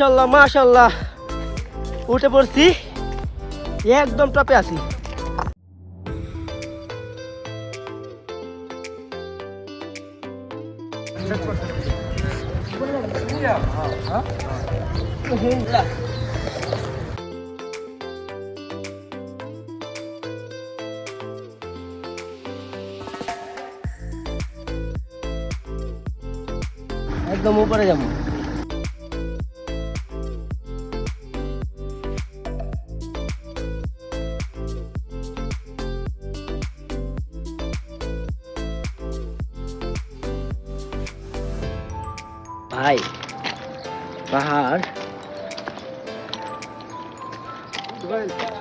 মাশাআল্লাহ মাশাআল্লাহ উঠে পড়ছি একদম টপে আছি একদম উপরে যাবো ভাই পাহাড়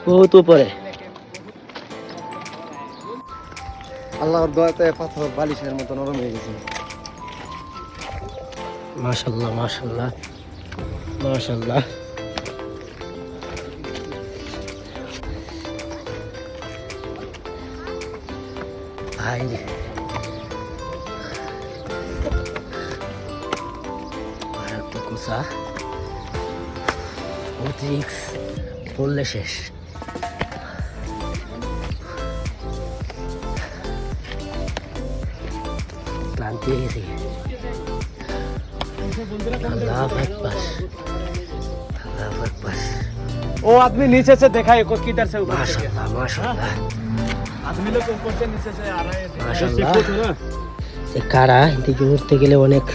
বহুত উপরে আল্লাহর দয়াতে পাথর বালিশের মতো নরম হয়ে গেছে মাশাআল্লাহ মাশাআল্লাহ মাশাআল্লাহ ভাই কুসা রিক্স বললে শেষ ক্লান্তি হয়ে গেছি अल्लाह अकबर अल्लाह अकबर वो आदमी नीचे से देखा है किधर से ऊपर माशाल्लाह माशाल्लाह आदमी लोग ऊपर से नीचे से आ रहे हैं माशाल्लाह से कारा এদিকে উঠতে গেলে অনেক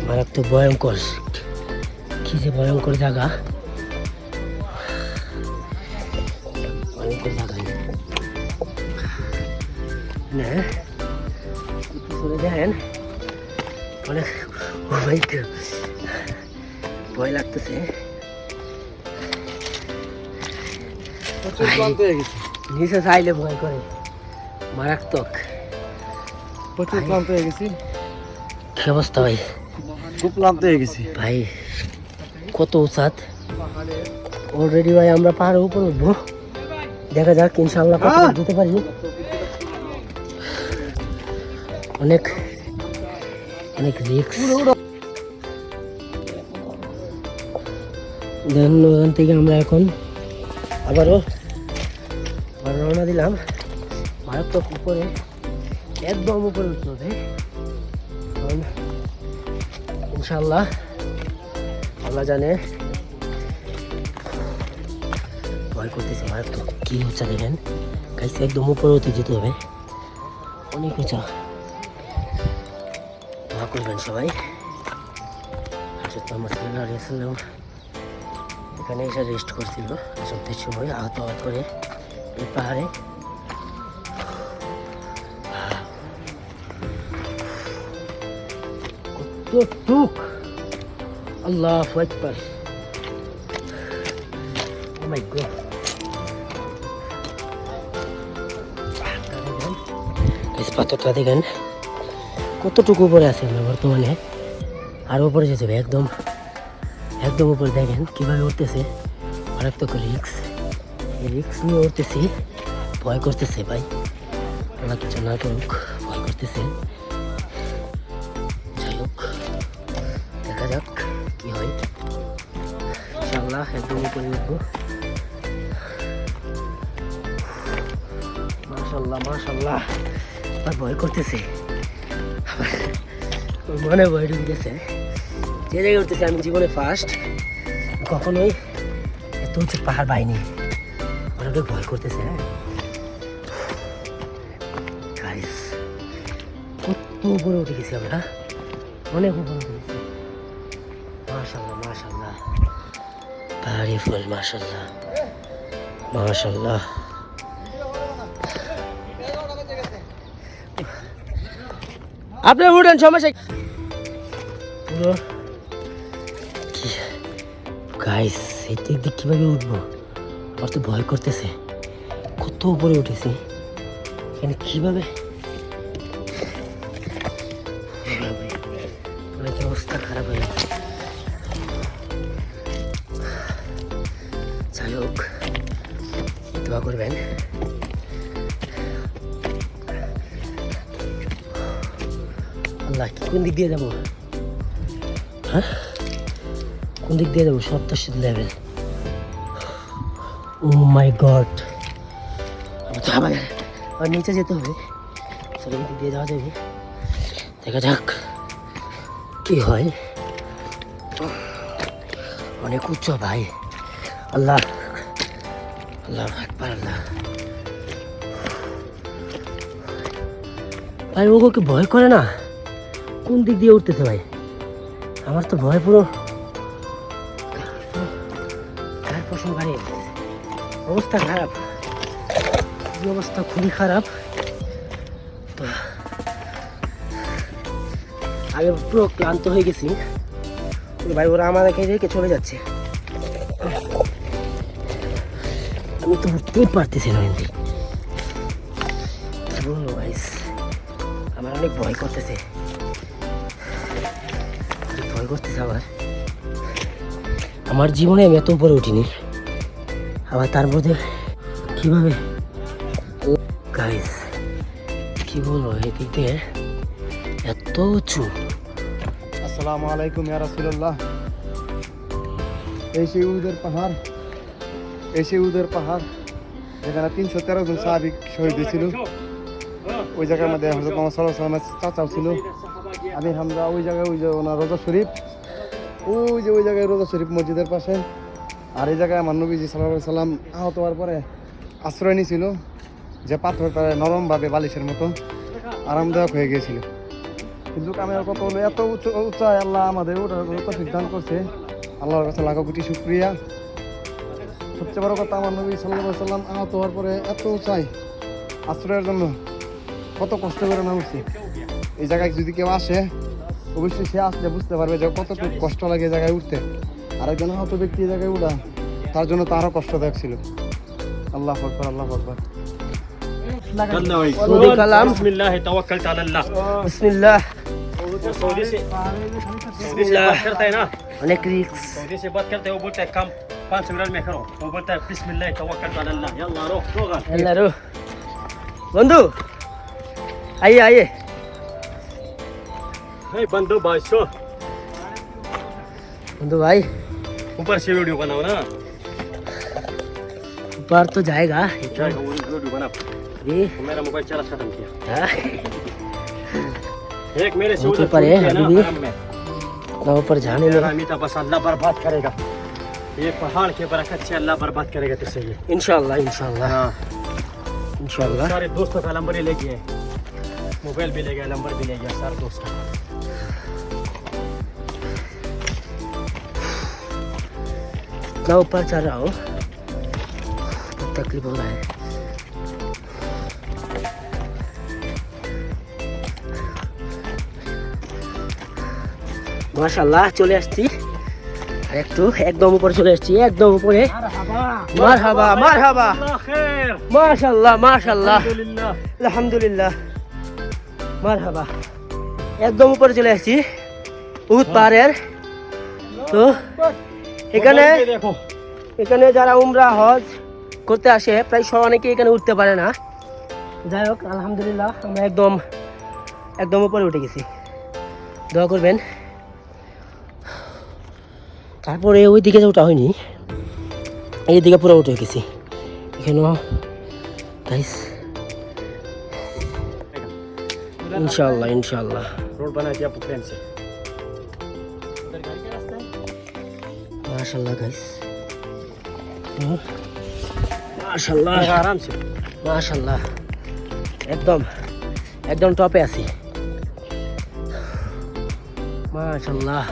মারাত্মক ভয়ঙ্কর কি যে ভয়ঙ্কর জায়গা ভয়ঙ্কর জায়গা না পিছনে দেখেন অনেক ভয় লাগতেছে নিচে চাইলে ভয় করে মারাত্মক প্রচুর ক্লান্ত হয়ে গেছি কি অবস্থা ভাই খুব ক্লান্ত হয়ে গেছি ভাই কত উঁচাত অলরেডি ভাই আমরা পাহাড়ের উপর উঠবো দেখা যাক ইনশাআল্লাহ কত যেতে পারি অনেক অনেক রিস্ক দেন ওখান থেকে আমরা এখন আবারও রওনা দিলাম মারাত্মক উপরে একদম উপরে উঠতে হবে ইনশাআল্লাহ আল্লাহ জানে ভয় করতেছে মারাত্মক কি উঁচা দেখেন গাইছে একদম উপরে উঠে যেতে হবে অনেক উঁচা দোয়া করবেন সবাই এখানে এসে রেস্ট করছিল চলতে সময় আহত আহত করে এই পাহাড়ে কতটুক আল্লাহু আকবার ও মাই গড এই পাথরটা দেখেন কতটুকু উপরে আছে আমরা বর্তমানে আর উপরে যেতে হবে একদম একদম উপরে দেখেন কীভাবে উঠতেছে মারাত্মক রিক্স এই রিক্স নিয়ে উঠতেছি ভয় করতেছে ভাই ওরা কিছু না করুক ভয় করতেছে যাই হোক দেখা যাক কি হয় ইনশাআল্লাহ একদম উপরে উঠবো মাশাআল্লাহ মাশাআল্লাহ আর ভয় করতেছে মনে ভয় ঢুকে গেছে যে জায়গায় উঠতেছে আমি জীবনে ফার্স্ট কখনোই এত উঁচু পাহাড় পাইনি অনেক ভয় করতেছে গাইস কত উপরে উঠে গেছি আমরা অনেক উপরে উঠে গেছি মাশাআল্লাহ মাশাআল্লাহ পাহাড়ি ফুল মাশাআল্লাহ মাশাআল্লাহ আপনি উঠেন সমস্যা পুরো গাইস এতে দিক কীভাবে উঠবো আমার তো ভয় করতেছে কত উপরে উঠেছি এখানে কীভাবে অনেক অবস্থা খারাপ হয়ে গেছে যাই হোক দোয়া করবেন আল্লাহ কি কোন দিক দিয়ে যাবো হ্যাঁ কোন দিক দিয়ে যাবো? 87 লেভেল। ও মাই গড, আর নিচে যেতে হবে। চলো দিক দিয়ে যাওয়া যাবে, দেখা যাক কি হয়। অনেক উচ্চ ভাই। আল্লাহ আল্লাহ আকবার, আল্লাহ ভাই। ওকে ভয় করে না? কোন দিক দিয়ে উঠতেছে ভাই? আমার তো ভয় পুরো পশম গাড়ি, অবস্থা খারাপ, এই অবস্থা খুবই খারাপ। তো আগে পুরো ক্লান্ত হয়ে গেছি ভাই, ওরা আমাদেরকে রেখে চলে যাচ্ছে। আমি তো উঠতেই পারতেছি না। কিন্তু কি বলবো গাইস, আমার অনেক ভয় করতেছে, ভয় করতেছে। আমার জীবনে আমি এত উপরে উঠিনি, আবার তার মধ্যে কিভাবে গাইস কি বলবো, এদিক দিয়ে এত উঁচু। আসসালামু আলাইকুম ইয়া রাসূলুল্লাহ। এই সেই উহুদের পাহাড়, এই সেই উহুদের পাহাড় যেখানে 313 জন সাহাবী শহীদ হয়েছিল। ওই জায়গার মধ্যে হযরত মুহাম্মদ সাল্লাল্লাহু আলাইহি ওয়াসাল্লামের চাচাও ছিল আমির হামজা। ওই জায়গায় ওই যে ওনার রোজা শরীফ, ওই জায়গায় রোজা শরীফ মসজিদের পাশে। আর এই জায়গায় আমার নবীজি সাল্লাল্লাহু আলাইহি সাল্লাম আহত হওয়ার পরে আশ্রয় নিয়েছিল, যে পাথরটা নরমভাবে বালিশের মতো আরামদায়ক হয়ে গিয়েছিল। কিন্তু কামের কত হলো, এত উচ্চায় আল্লাহ আমাদের ওটার তৌফিক দান করছে। আল্লাহর কাছে লাখো কোটি শুকরিয়া। সবচেয়ে বড় কথা, আমার নবী সাল্লাল্লাহু আলাইহি সাল্লাম আহত হওয়ার পরে এত উঁচাই আশ্রয়ের জন্য কত কষ্ট করে নামছে। এই জায়গায় যদি কেউ আসে, অবশ্যই সে আসলে বুঝতে পারবে যে কতটুকু কষ্ট লাগে এই জায়গায় উঠতে। আর একজন আহত ব্যক্তি এই জায়গায় উঠা, তার জন্য তো আরও কষ্টদায়ক ছিল। আল্লাহু আকবার, আল্লাহু আকবার। बिस्मिल्लाह तवक्कलतु अल्लाह। বিসমিল্লাহ। सऊदी से बात करता है ना, অনেক রিস্ক। सऊदी से बात करते हैं, वो बोलता है कम 5 मिनट में करो, वो बोलता है बिस्मिल्लाह तवक्कलतु अल्लाह। यल्ला रो रोगा ಎಲ್ಲರೂ বন্ধু আইয়ে আইয়ে। हे बंदो बादशाह, বন্ধু ভাই ऊपर से वीडियो बनाओ ना, ऊपर तो जाएगा जाएगा वो वीडियो बना। अभी। मेरा मोबाइल चार्ज खत्म किया। हाँ, एक मेरे से वो तो उधर ऊपर है, टूट गया ना, अभी भी। हराम में। ना ऊपर जाने मेरा लगा। अमीता बस अल्लाह बर्बाद करेगा, ये पहाड़ के बरकत से अल्लाह बर्बाद करेगा तुझसे ये। इंशाल्लाह इंशाल्लाह हाँ, इंशाल्लाह। सारे दोस्तों का नंबर ही ले गए, मोबाइल भी ले गया, नंबर भी ले गया सारे दोस्तों का। ना ऊपर चढ़ रहा हूँ, बहुत तकलीफ हो रहा है। মাশাআল্লাহ চলে আসছি, আর একটু একদম উপরে চলে আসছি, একদম উপরে। মারহাবা মারহাবা, अल्लाह खैर, মাশাআল্লাহ মাশাআল্লাহ, अल्हम्दुलिल्लाह। আলহামদুলিল্লাহ, মারহাবা। একদম উপরে চলে আসছি উহুদ পাহাড়ের। তো এখানে मोबाइल पे देखो, এখানে যারা উমরা হজ করতে আসে প্রায় সব অনেকে এখানে উঠতে পারে না। যাই হোক আলহামদুলিল্লাহ আমরা একদম উপরে উঠে গেছি, দোয়া করবেন। তারপরে ওই দিকে যে ওটা হয়নি, এই দিকে পুরো উঠে গেছি। এখানেও গাইস ইনশাআল্লাহ ইনশাআল্লাহ। रोड बना दिया प्लेन से। মাশাআল্লাহ গাইস, মাশাআল্লাহ आराम से মাশাআল্লাহ, একদম টপে আছি। মাশাআল্লাহ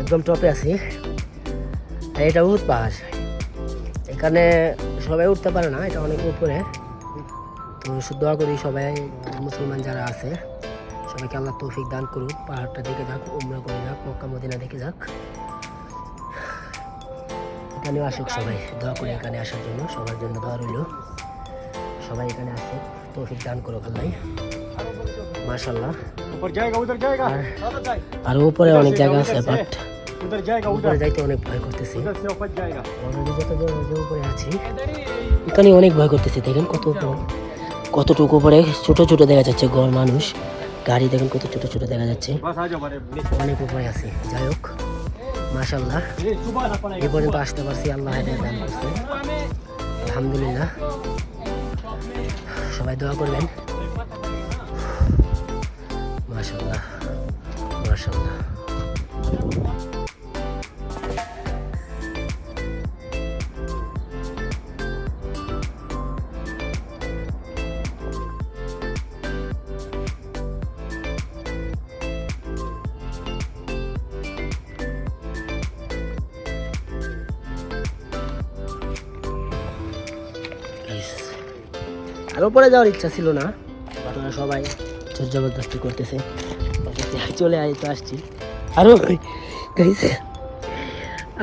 একদম টপে আছি। আর এটা উহুদ পাহাড়, এখানে সবাই উঠতে পারে না, এটা অনেক উপরে। তো শুধু দোয়া করি সবাই মুসলমান যারা আছে সবাইকে আল্লাহ তৌফিক দান করুক, পাহাড়টা দেখে যাক, উমরা করে যাক, মক্কা মদিনা দেখে যাক, এখানেও আসুক সবাই। দোয়া করি এখানে আসার জন্য, সবার জন্য দোয়া রইল, সবাই এখানে আসুক, তৌফিক দান করুক আল্লাহ। মাশাআল্লাহ। ऊपर जाएगा, उधर जाएगा, আর উপরে অনেক জায়গা আছে, বাট उधर जाएगा, উপরে उधर যাইতে অনেক ভয় করতেছি। उधर से ऊपर जाएगा। অলরেডি যে উপরে আছি এখানে অনেক ভয় করতেছি। দেখেন কতটুকু উপরে ছোট ছোট দেখা যাচ্ছে ঘর, মানুষ গাড়ি দেখুন কত ছোট ছোট দেখা যাচ্ছে, बस आ जाओ बड़े অনেক উপরে আছে। যাই হোক মাশাআল্লাহ ये सुबह ना पड़ेगा এই পর্যন্ত আসতে পারছি, আল্লাহ হেদায়েত দান করছে, আলহামদুলিল্লাহ। সবাই দোয়া করবেন। মাশাআল্লাহ মাশাআল্লাহ। আর উপরে যাওয়ার ইচ্ছা ছিল না, আপনারা সবাই জোর জবরদস্তি করতেছে, চলে আয় তো আসছি। আরো guys,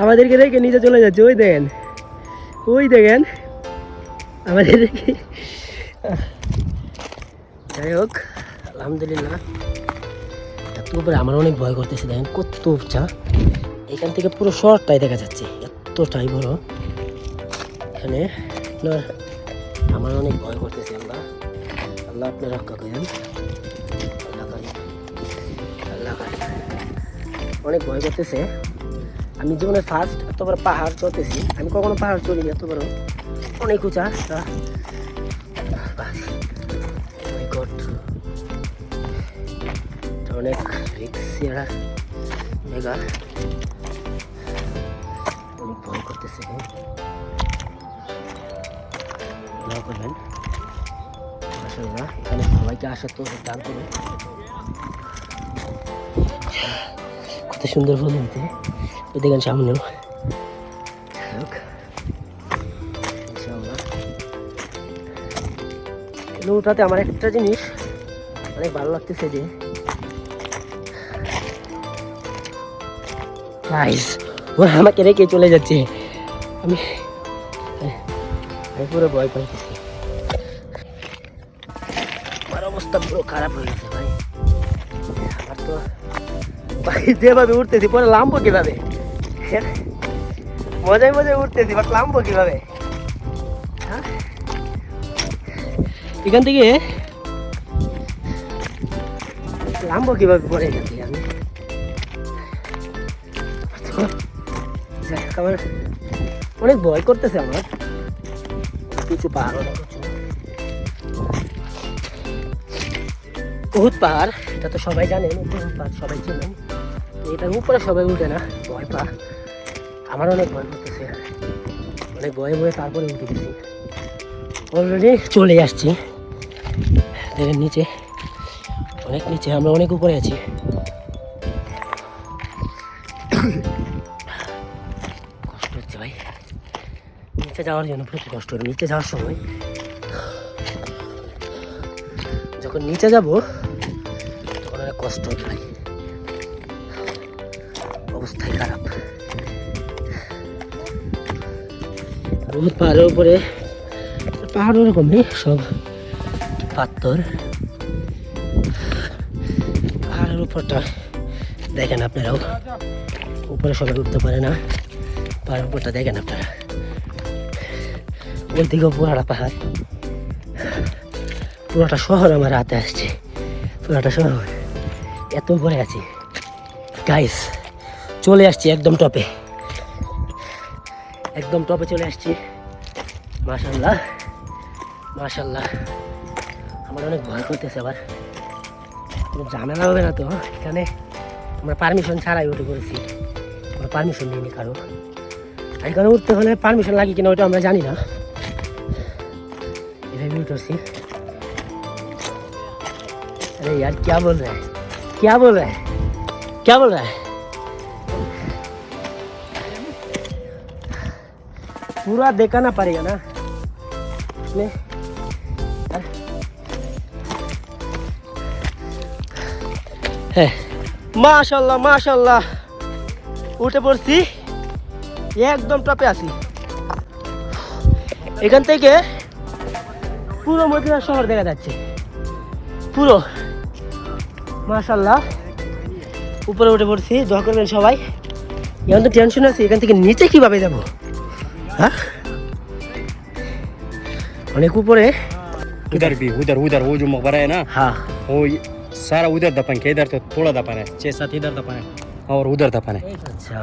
আমাদেরকে রেখে নিচে চলে যাচ্ছে, ওই দেখেন আমাদের রেখে। যাই হোক আলহামদুলিল্লাহ। এত উপরে আমার অনেক ভয় করতেছে, দেখেন কত উঁচা, এখান থেকে পুরো শহরটাই দেখা যাচ্ছে, এতটাই বড়। এখানে আপনার আমার অনেক ভয় করতেছে, আল্লাহ আল্লাহ আপনি রক্ষা করেন, আল্লাহ করেন, আল্লাহ করেন। অনেক ভয় করতেছে। আমি জীবনে ফার্স্ট এত বড় পাহাড় চড়তেছি, আমি কখনো পাহাড় চড়িনি এত বড়, অনেক উঁচা। অনেক রিক্সি জায়গা, অনেক ভয় করতেছে। দোয়া করবেন মাশাআল্লাহ। এখানে সবাইকে আসার তো দান করবেন। কত সুন্দর ফুল দিতে, ওই দেখেন সামনেও। ইনশাআল্লাহ ওটাতে আমার একটা জিনিস অনেক ভালো লাগতেছে যে গাইস ওরা আমাকে রেখে চলে যাচ্ছে, আমি পুরো ভয় পাইতেছি, আমার অবস্থা পুরো খারাপ হয়ে গেছে ভাই। আমার তো ভাই যেভাবে উঠতেছি পরে লাম্বো কিভাবে, মজায় মজায় উঠতেছি বাট লাম্বো কিভাবে, হ্যাঁ? এখান থেকে লাম্বো কিভাবে পরে গেছি আমি, আমার অনেক ভয় করতেছে, আমার কিছু পাহাড় অনেক উঁচু, উহুদ পাহাড়, এটা তো সবাই জানেন, উহুদ পাহাড় সবাই চেনেন, এটার উপরে সবাই উঠে না, ভয় পা। আমার অনেক ভয় করতেছে, অনেক ভয়ে ভয়ে তারপরে উঠে গেছি, অলরেডি চলে আসছি। দেখেন নিচে, অনেক নিচে, আমরা অনেক উপরে আছি। কষ্ট হচ্ছে ভাই নিচে যাওয়ার জন্য, প্রচুর কষ্ট হবে নিচে যাওয়ার সময়। যখন নিচে যাব তখন অনেক কষ্ট হবে ভাই, অবস্থাই খারাপ। পাহাড়ের উপরে, পাহাড় ওরকমই সব পাথর, পাহাড়ের উপরটা দেখেন আপনারাও, উপরে সবাই উঠতে পারে না, পাহাড়ের উপরটা দেখেন আপনারা, ওই দিকেও পুরাটা পাহাড়, পুরোটা শহর আমার হাতে আসছে, পুরোটা শহর, এত উপরে আছি গাইস। চলে আসছি একদম টপে, একদম টপে চলে আসছি। মাশাআল্লাহ মাশাআল্লাহ। আমার অনেক ভয় করতেছে, আবার কোনো ঝামেলা হবে না তো? এখানে আমরা পারমিশন ছাড়াই উঠে পড়েছি, আমরা পারমিশন নিইনি কারো। এখানে উঠতে হলে পারমিশন লাগে কিনা ওটা আমরা জানি না, এভাবে উঠছি। अरे यार क्या बोल रहा है, क्या बोल रहा है, क्या बोल रहा है? पूरा दिखाना पड़ेगा ना इसमें। है माशाल्लाह माशाल्लाह, উঠে পড়ছি, একদম টপে আছি। এখান থেকে পুরো মদিনা শহর দেখা যাচ্ছে, পুরো মাশাআল্লাহ। উপরে উঠে পড়ছি, দোয়া করবেন সবাই। এখন তো টেনশন আছে, এখান থেকে নিচে কিভাবে যাব, হ্যাঁ? অনেক উপরে। उधर भी, उधर उधर वो जो मकबरा है ना, हाँ वो सारा उधर दफन किया, इधर तो थोड़ा दफन है, 6-7 इधर दफन है और उधर दफन है। अच्छा